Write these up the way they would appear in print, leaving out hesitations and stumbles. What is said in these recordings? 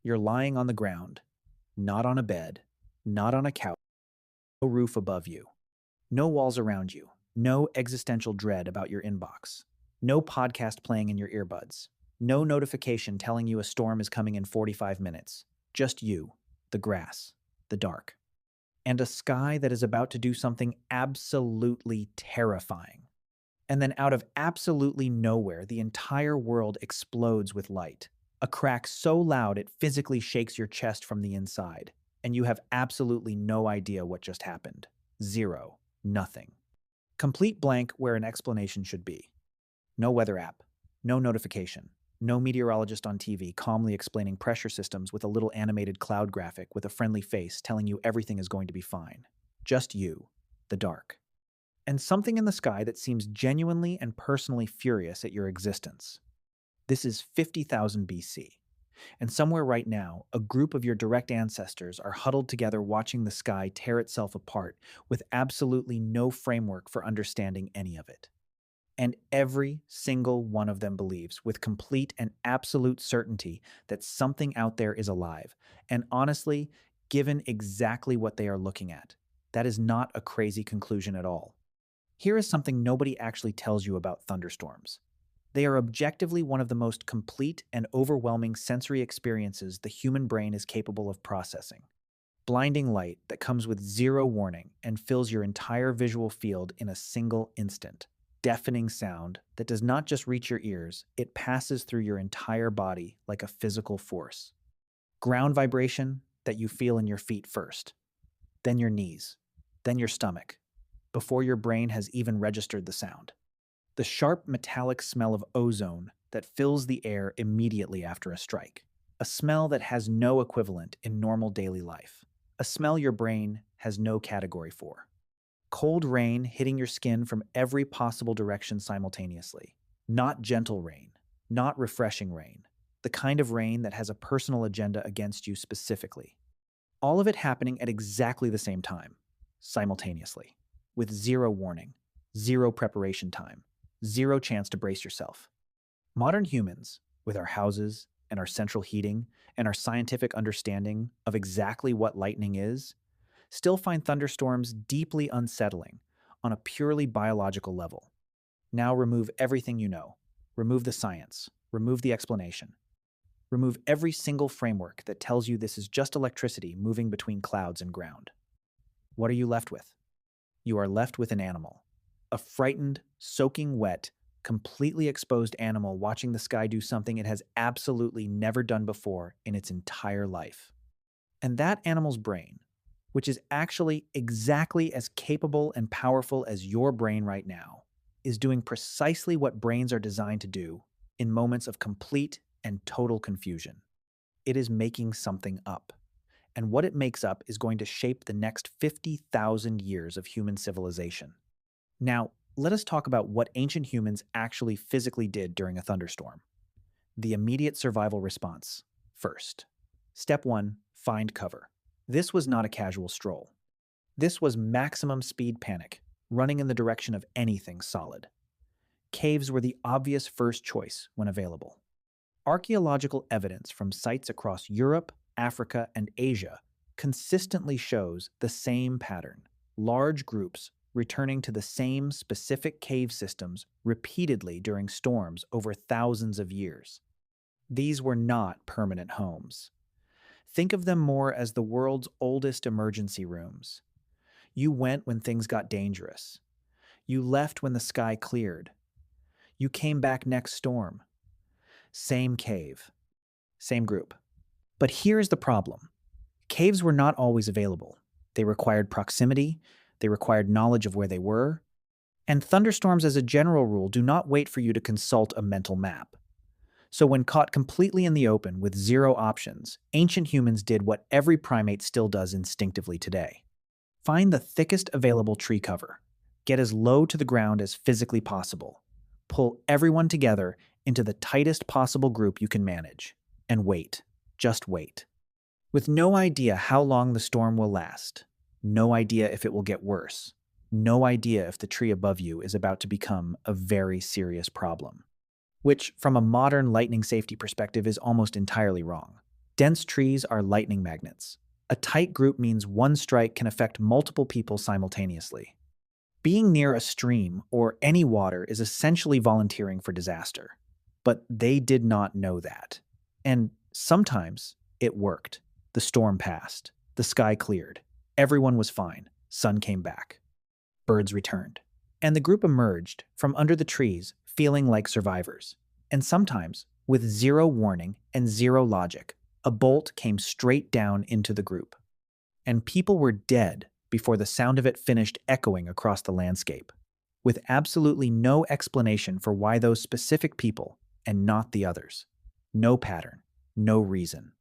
You're lying on the ground, not on a bed, not on a couch, no roof above you, no walls around you, no existential dread about your inbox, no podcast playing in your earbuds, no notification telling you a storm is coming in 45 minutes. Just you, the grass, the dark, and a sky that is about to do something absolutely terrifying. And then out of absolutely nowhere, the entire world explodes with light. A crack so loud it physically shakes your chest from the inside, and you have absolutely no idea what just happened. Zero. Nothing. Complete blank where an explanation should be. No weather app. No notification. No meteorologist on TV calmly explaining pressure systems with a little animated cloud graphic with a friendly face telling you everything is going to be fine. Just you, the dark, and something in the sky that seems genuinely and personally furious at your existence. This is 50,000 BC, and somewhere right now, a group of your direct ancestors are huddled together watching the sky tear itself apart with absolutely no framework for understanding any of it. And every single one of them believes with complete and absolute certainty that something out there is alive. And honestly, given exactly what they are looking at, that is not a crazy conclusion at all. Here is something nobody actually tells you about thunderstorms. They are objectively one of the most complete and overwhelming sensory experiences the human brain is capable of processing. Blinding light that comes with zero warning and fills your entire visual field in a single instant. Deafening sound that does not just reach your ears, it passes through your entire body like a physical force. Ground vibration that you feel in your feet first, then your knees, then your stomach, before your brain has even registered the sound. The sharp metallic smell of ozone that fills the air immediately after a strike. A smell that has no equivalent in normal daily life. A smell your brain has no category for. Cold rain hitting your skin from every possible direction simultaneously. Not gentle rain, not refreshing rain. The kind of rain that has a personal agenda against you specifically. All of it happening at exactly the same time, simultaneously, with zero warning, zero preparation time, zero chance to brace yourself. Modern humans, with our houses and our central heating and our scientific understanding of exactly what lightning is, still find thunderstorms deeply unsettling on a purely biological level. Now remove everything you know. Remove the science. Remove the explanation. Remove every single framework that tells you this is just electricity moving between clouds and ground. What are you left with? You are left with an animal. A frightened, soaking wet, completely exposed animal watching the sky do something it has absolutely never done before in its entire life. And that animal's brain, which is actually exactly as capable and powerful as your brain right now, is doing precisely what brains are designed to do in moments of complete and total confusion. It is making something up. And what it makes up is going to shape the next 50,000 years of human civilization. Now, let us talk about what ancient humans actually physically did during a thunderstorm. The immediate survival response. First. Step 1. Find cover. This was not a casual stroll. This was maximum speed panic, running in the direction of anything solid. Caves were the obvious first choice when available. Archaeological evidence from sites across Europe, Africa, and Asia consistently shows the same pattern. Large groups returning to the same specific cave systems repeatedly during storms over thousands of years. These were not permanent homes. Think of them more as the world's oldest emergency rooms. You went when things got dangerous. You left when the sky cleared. You came back next storm. Same cave. Same group. But here's the problem. Caves were not always available. They required proximity, they required knowledge of where they were, and thunderstorms as a general rule do not wait for you to consult a mental map. So when caught completely in the open with zero options, ancient humans did what every primate still does instinctively today. Find the thickest available tree cover. Get as low to the ground as physically possible. Pull everyone together into the tightest possible group you can manage. And wait. Just wait. With no idea how long the storm will last. No idea if it will get worse. No idea if the tree above you is about to become a very serious problem. Which, from a modern lightning safety perspective, is almost entirely wrong. Dense trees are lightning magnets. A tight group means one strike can affect multiple people simultaneously. Being near a stream or any water is essentially volunteering for disaster. But they did not know that. And sometimes it worked. The storm passed. The sky cleared. Everyone was fine. Sun came back. Birds returned. And the group emerged from under the trees feeling like survivors. And sometimes, with zero warning and zero logic, a bolt came straight down into the group. And people were dead before the sound of it finished echoing across the landscape, with absolutely no explanation for why those specific people and not the others. No pattern, no reason.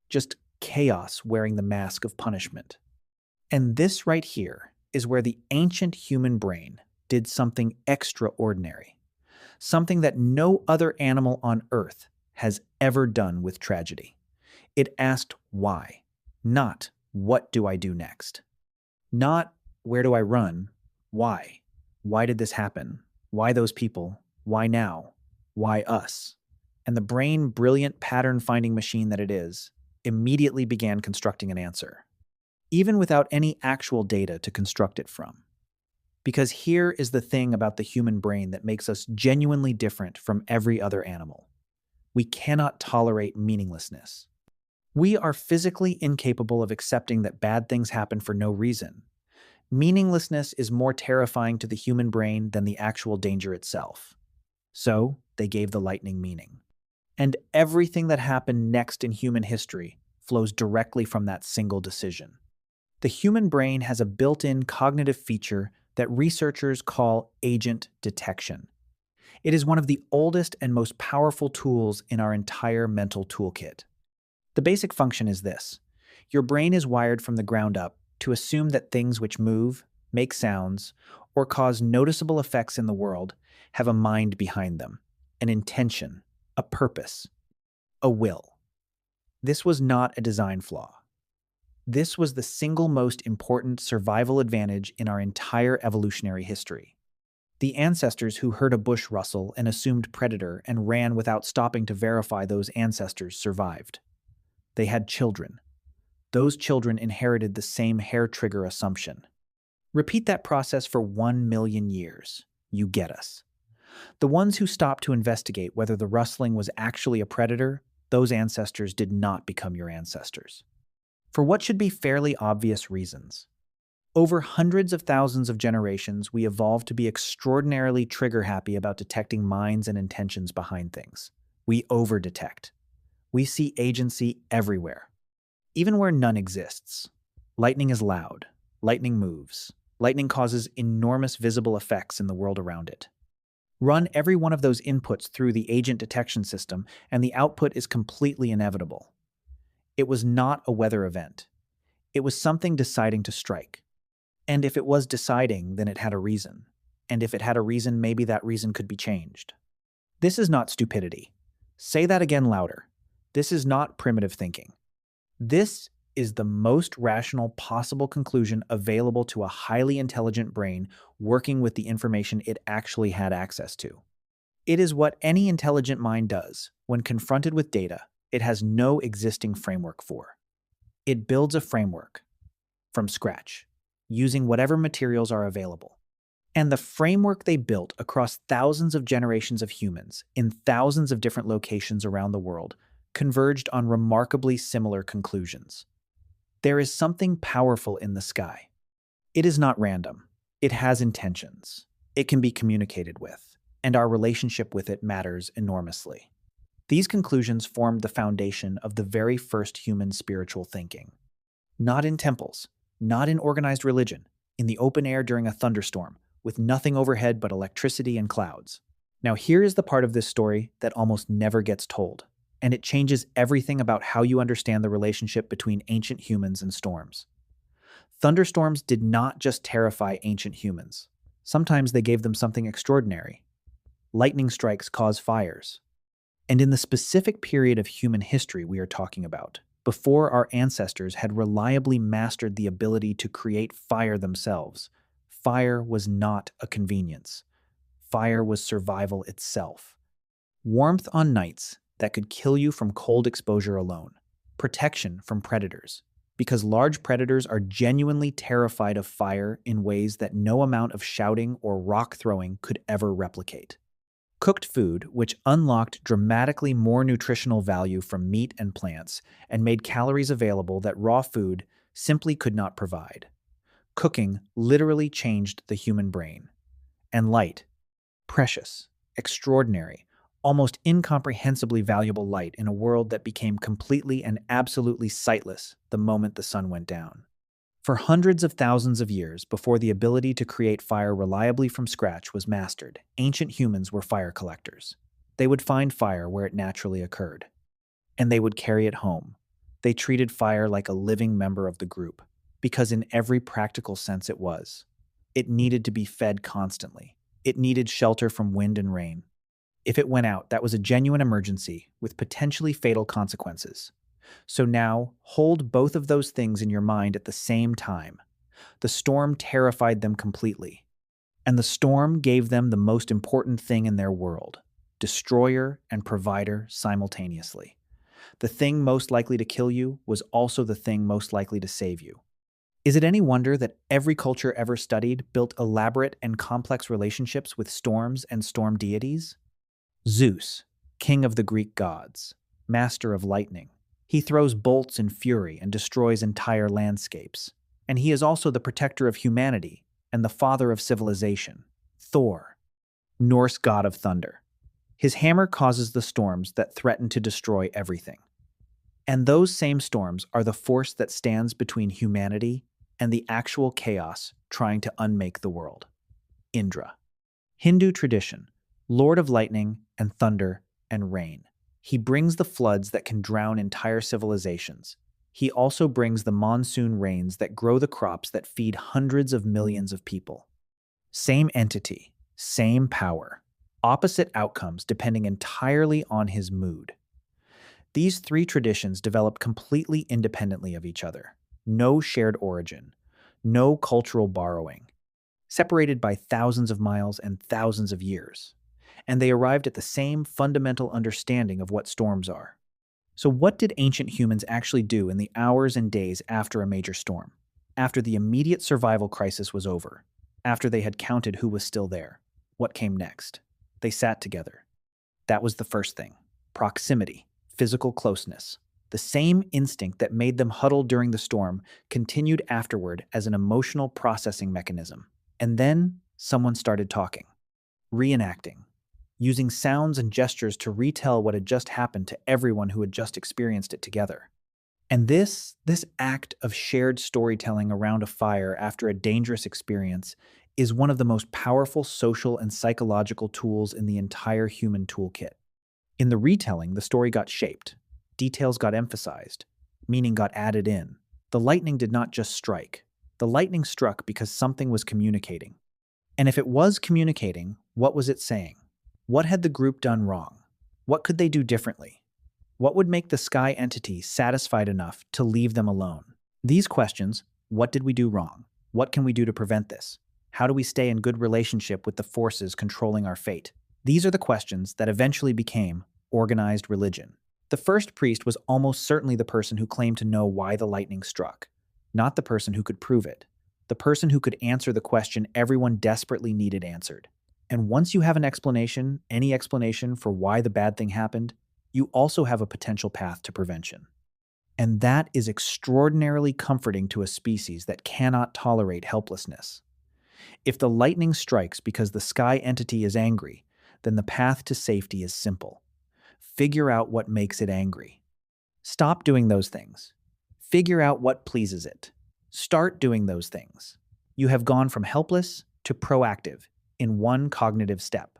Just chaos wearing the mask of punishment. And this right here is where the ancient human brain did something extraordinary, something that no other animal on Earth has ever done with tragedy. It asked why, not what do I do next? Not where do I run? Why? Why did this happen? Why those people? Why now? Why us? And the brain, brilliant pattern-finding machine that it is, immediately began constructing an answer, even without any actual data to construct it from. Because here is the thing about the human brain that makes us genuinely different from every other animal. We cannot tolerate meaninglessness. We are physically incapable of accepting that bad things happen for no reason. Meaninglessness is more terrifying to the human brain than the actual danger itself. So, they gave the lightning meaning. And everything that happened next in human history flows directly from that single decision. The human brain has a built-in cognitive feature that researchers call agent detection. It is one of the oldest and most powerful tools in our entire mental toolkit. The basic function is this. Your brain is wired from the ground up to assume that things which move, make sounds, or cause noticeable effects in the world have a mind behind them, an intention, a purpose, a will. This was not a design flaw. This was the single most important survival advantage in our entire evolutionary history. The ancestors who heard a bush rustle and assumed predator and ran without stopping to verify those ancestors survived. They had children. Those children inherited the same hair trigger assumption. Repeat that process for 1 million years. You get us. The ones who stopped to investigate whether the rustling was actually a predator, those ancestors did not become your ancestors. For what should be fairly obvious reasons. Over hundreds of thousands of generations, we evolved to be extraordinarily trigger-happy about detecting minds and intentions behind things. We over-detect. We see agency everywhere, even where none exists. Lightning is loud. Lightning moves. Lightning causes enormous visible effects in the world around it. Run every one of those inputs through the agent detection system, and the output is completely inevitable. It was not a weather event. It was something deciding to strike. And if it was deciding, then it had a reason. And if it had a reason, maybe that reason could be changed. This is not stupidity. Say that again louder. This is not primitive thinking. This is the most rational possible conclusion available to a highly intelligent brain working with the information it actually had access to. It is what any intelligent mind does when confronted with data it has no existing framework for. It builds a framework from scratch, using whatever materials are available. And the framework they built across thousands of generations of humans in thousands of different locations around the world converged on remarkably similar conclusions. There is something powerful in the sky. It is not random. It has intentions. It can be communicated with, and our relationship with it matters enormously. These conclusions formed the foundation of the very first human spiritual thinking. Not in temples, not in organized religion, in the open air during a thunderstorm, with nothing overhead but electricity and clouds. Now here is the part of this story that almost never gets told. And it changes everything about how you understand the relationship between ancient humans and storms. Thunderstorms did not just terrify ancient humans. Sometimes they gave them something extraordinary. Lightning strikes cause fires. And in the specific period of human history we are talking about, before our ancestors had reliably mastered the ability to create fire themselves, fire was not a convenience. Fire was survival itself. Warmth on nights that could kill you from cold exposure alone. Protection from predators, because large predators are genuinely terrified of fire in ways that no amount of shouting or rock throwing could ever replicate. Cooked food, which unlocked dramatically more nutritional value from meat and plants and made calories available that raw food simply could not provide. Cooking literally changed the human brain. And light, precious, extraordinary, almost incomprehensibly valuable light in a world that became completely and absolutely sightless the moment the sun went down. For hundreds of thousands of years before the ability to create fire reliably from scratch was mastered, ancient humans were fire collectors. They would find fire where it naturally occurred, and they would carry it home. They treated fire like a living member of the group, because in every practical sense it was. It needed to be fed constantly. It needed shelter from wind and rain. If it went out, that was a genuine emergency with potentially fatal consequences. So now, hold both of those things in your mind at the same time. The storm terrified them completely, and the storm gave them the most important thing in their world, destroyer and provider simultaneously. The thing most likely to kill you was also the thing most likely to save you. Is it any wonder that every culture ever studied built elaborate and complex relationships with storms and storm deities? Zeus, king of the Greek gods, master of lightning. He throws bolts in fury and destroys entire landscapes. And he is also the protector of humanity and the father of civilization. Thor, Norse god of thunder. His hammer causes the storms that threaten to destroy everything. And those same storms are the force that stands between humanity and the actual chaos trying to unmake the world. Indra, Hindu tradition, lord of lightning and thunder and rain. He brings the floods that can drown entire civilizations. He also brings the monsoon rains that grow the crops that feed hundreds of millions of people. Same entity, same power, opposite outcomes depending entirely on his mood. These three traditions develop completely independently of each other. No shared origin, no cultural borrowing, separated by thousands of miles and thousands of years. And they arrived at the same fundamental understanding of what storms are. So what did ancient humans actually do in the hours and days after a major storm? After the immediate survival crisis was over? After they had counted who was still there? What came next? They sat together. That was the first thing. Proximity, physical closeness. The same instinct that made them huddle during the storm continued afterward as an emotional processing mechanism. And then someone started talking, reenacting, using sounds and gestures to retell what had just happened to everyone who had just experienced it together. And this act of shared storytelling around a fire after a dangerous experience is one of the most powerful social and psychological tools in the entire human toolkit. In the retelling, the story got shaped, details got emphasized, meaning got added in. The lightning did not just strike. The lightning struck because something was communicating. And if it was communicating, what was it saying? What had the group done wrong? What could they do differently? What would make the sky entity satisfied enough to leave them alone? These questions, what did we do wrong? What can we do to prevent this? How do we stay in good relationship with the forces controlling our fate? These are the questions that eventually became organized religion. The first priest was almost certainly the person who claimed to know why the lightning struck, not the person who could prove it, the person who could answer the question everyone desperately needed answered. And once you have an explanation, any explanation for why the bad thing happened, you also have a potential path to prevention. And that is extraordinarily comforting to a species that cannot tolerate helplessness. If the lightning strikes because the sky entity is angry, then the path to safety is simple. Figure out what makes it angry. Stop doing those things. Figure out what pleases it. Start doing those things. You have gone from helpless to proactive in one cognitive step.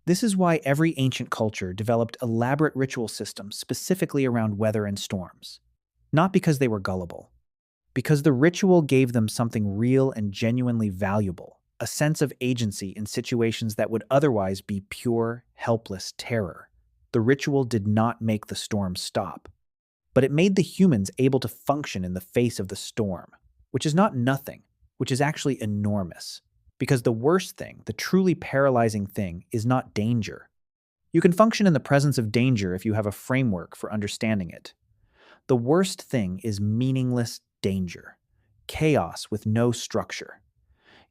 This is why every ancient culture developed elaborate ritual systems specifically around weather and storms. Not because they were gullible, because the ritual gave them something real and genuinely valuable, a sense of agency in situations that would otherwise be pure, helpless terror. The ritual did not make the storm stop, but it made the humans able to function in the face of the storm, which is not nothing, which is actually enormous. Because the worst thing, the truly paralyzing thing, is not danger. You can function in the presence of danger if you have a framework for understanding it. The worst thing is meaningless danger, chaos with no structure.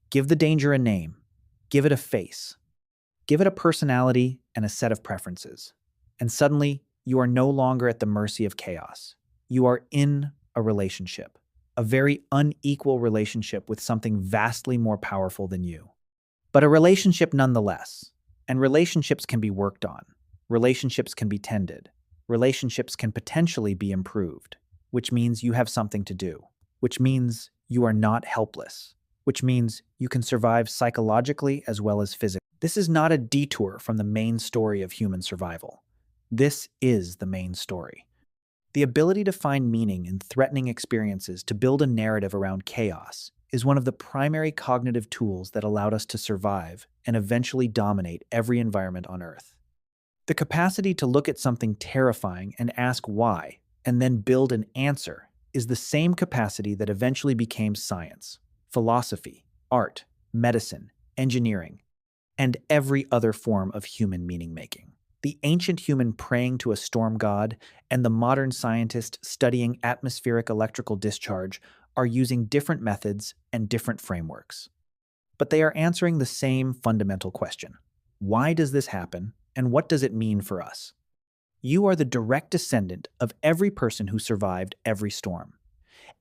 Give the danger a name, give it a face, give it a personality and a set of preferences. And suddenly, you are no longer at the mercy of chaos. You are in a relationship, a very unequal relationship with something vastly more powerful than you. But a relationship nonetheless. And relationships can be worked on. Relationships can be tended. Relationships can potentially be improved, which means you have something to do, which means you are not helpless, which means you can survive psychologically as well as physically. This is not a detour from the main story of human survival. This is the main story. The ability to find meaning in threatening experiences to build a narrative around chaos is one of the primary cognitive tools that allowed us to survive and eventually dominate every environment on Earth. The capacity to look at something terrifying and ask why, and then build an answer, is the same capacity that eventually became science, philosophy, art, medicine, engineering, and every other form of human meaning-making. The ancient human praying to a storm god and the modern scientist studying atmospheric electrical discharge are using different methods and different frameworks. But they are answering the same fundamental question. Why does this happen, and what does it mean for us? You are the direct descendant of every person who survived every storm,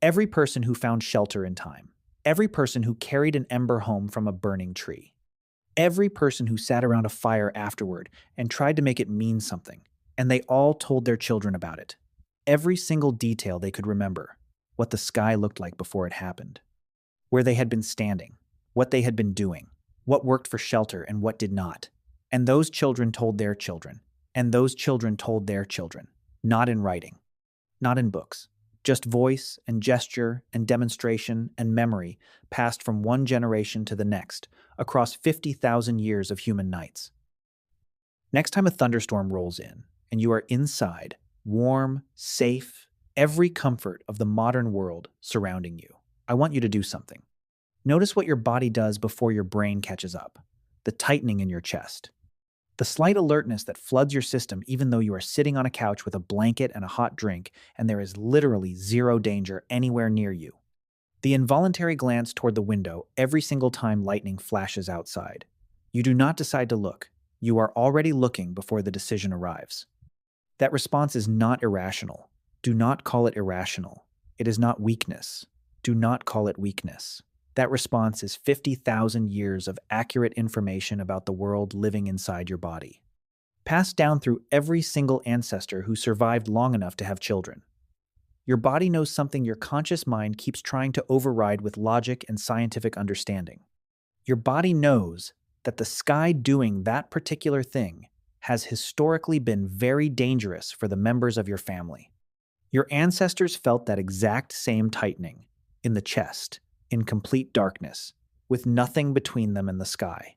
every person who found shelter in time, every person who carried an ember home from a burning tree, every person who sat around a fire afterward and tried to make it mean something, and they all told their children about it. Every single detail they could remember, what the sky looked like before it happened, where they had been standing, what they had been doing, what worked for shelter and what did not. And those children told their children, and those children told their children, not in writing, not in books, just voice and gesture and demonstration and memory passed from one generation to the next across 50,000 years of human nights. Next time a thunderstorm rolls in and you are inside, warm, safe, every comfort of the modern world surrounding you, I want you to do something. Notice what your body does before your brain catches up. The tightening in your chest. The slight alertness that floods your system even though you are sitting on a couch with a blanket and a hot drink and there is literally zero danger anywhere near you. The involuntary glance toward the window every single time lightning flashes outside. You do not decide to look. You are already looking before the decision arrives. That response is not irrational. Do not call it irrational. It is not weakness. Do not call it weakness. That response is 50,000 years of accurate information about the world living inside your body, passed down through every single ancestor who survived long enough to have children. Your body knows something your conscious mind keeps trying to override with logic and scientific understanding. Your body knows that the sky doing that particular thing has historically been very dangerous for the members of your family. Your ancestors felt that exact same tightening in the chest, in complete darkness, with nothing between them and the sky.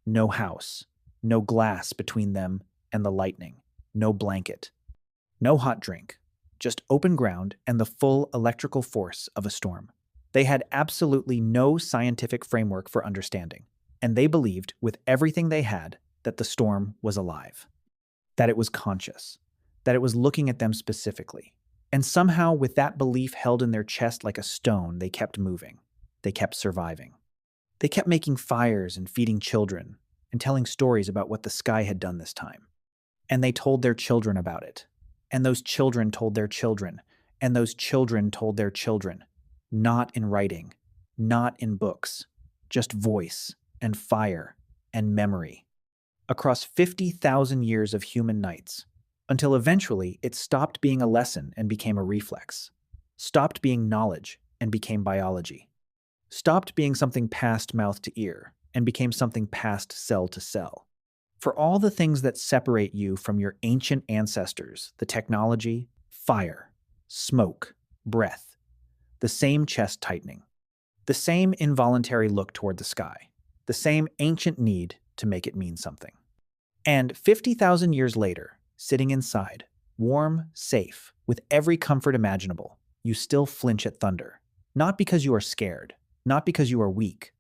No house, no glass between them and the lightning, no blanket, no hot drink, just open ground and the full electrical force of a storm. They had absolutely no scientific framework for understanding, and they believed with everything they had that the storm was alive, that it was conscious, that it was looking at them specifically. And somehow, with that belief held in their chest like a stone, they kept moving. They kept surviving. They kept making fires and feeding children and telling stories about what the sky had done this time. And they told their children about it. And those children told their children. And those children told their children. Not in writing, not in books, just voice and fire and memory. Across 50,000 years of human nights, until eventually it stopped being a lesson and became a reflex, stopped being knowledge and became biology, stopped being something passed mouth to ear and became something passed cell to cell. For all the things that separate you from your ancient ancestors, the technology, fire, smoke, breath, the same chest tightening, the same involuntary look toward the sky, the same ancient need to make it mean something. And 50,000 years later, sitting inside, warm, safe, with every comfort imaginable, you still flinch at thunder. Not because you are scared, not because you are weak,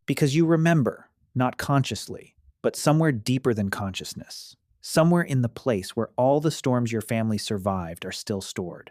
because you remember, not consciously, but somewhere deeper than consciousness, somewhere in the place where all the storms your family survived are still stored.